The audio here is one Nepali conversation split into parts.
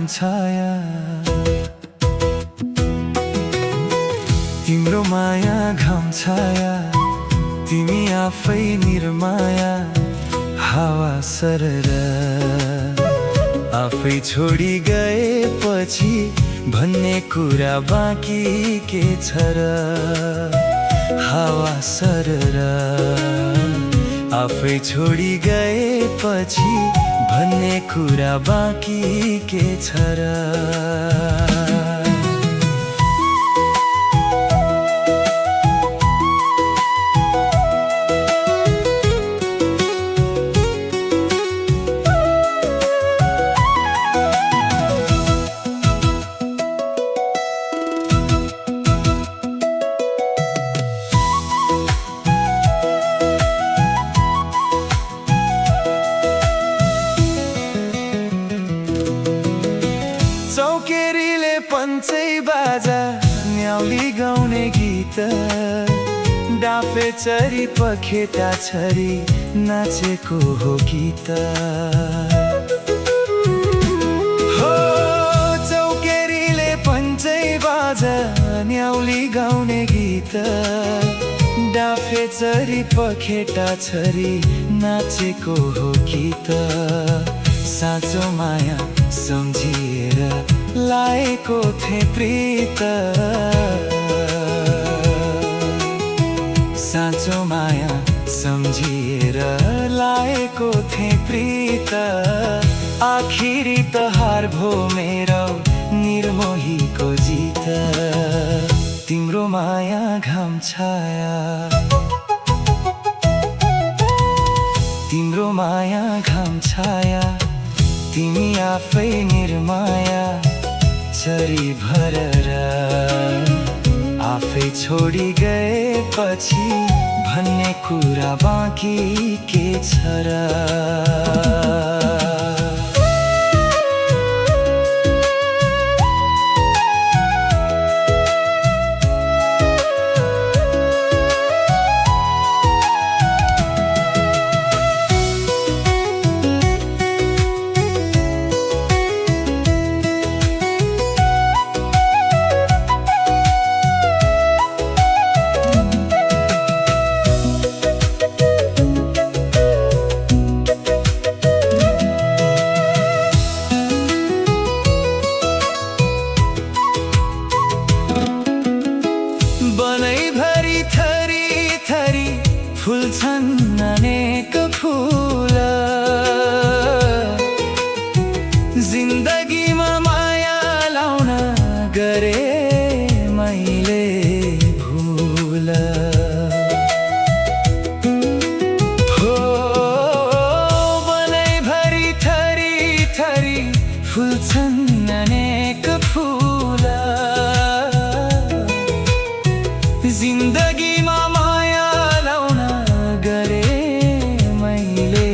घाम छाया तिम्रो माया घाम छाया तिमी आफै निर्माया हावा सरर आफै छोडी गएपछि भन्ने कुरा बाँकी के छ र हावा सरर आफै छोडी गएपछि भन्ने कुरा बाँकी के छ र चौकेरीले पञ्चै बाजा न्याउली गाउने गीत डाफे चरी पखेटा छरी नाचेको हो गीत हो चौकेरीले पञ्चै बाजा न्याउली गाउने गीत डाफे चरी पखेटा छरी नाचेको हो गीत साँचो माया सम्झिएर लाएको थिएँ प्रीत साँचो माया सम्झिएर लाएको थिएँ प्रीत आखिरी त हार भो मेरो निर्मोहीको जित तिम्रो माया घाम छाया तिम्रो माया घाम छाया तिमी आफै निर्माया चरी भरर आफै छोडी गएपछि भन्ने कुरा बाँकी के छ र बनैभरि थरी थरी फुल्छन् अनेक फुल जिन्दगीमा माया लाउन गरे मैले भुल हो बनैभरि थरी थरी फुल्छन् अनेक फुल जिन्दगीमा माया लाउन गरे मैले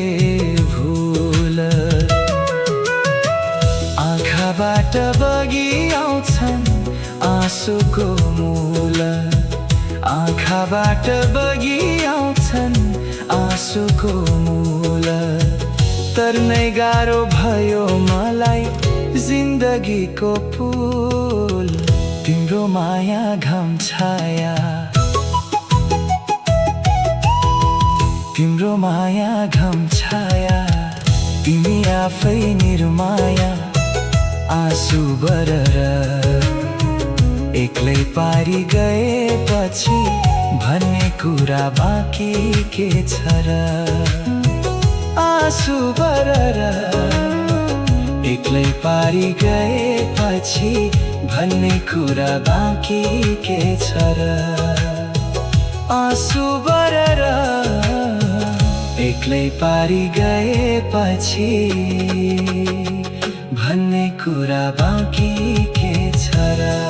भुल आँखाबाट बगी आउँछन् आँसुको मूल आँखाबाट बगी आउँछन् आँसुको मूल तर्नै गाह्रो भयो मलाई जिन्दगीको पुल तिम्रो माया घाम छाया तिम्रो माया घाम छाया तिमी आफै निर्माया आँसु बरर एक्लै पारी गएपछि भन्ने कुरा बाँकी के छ र आँसु बरर एक्लै पारी गएपछि भन्ने कुरा बाँकी के छ र आँसु बरर एक्लै पारी गएपछि भन्ने कुरा बाँकी के छ र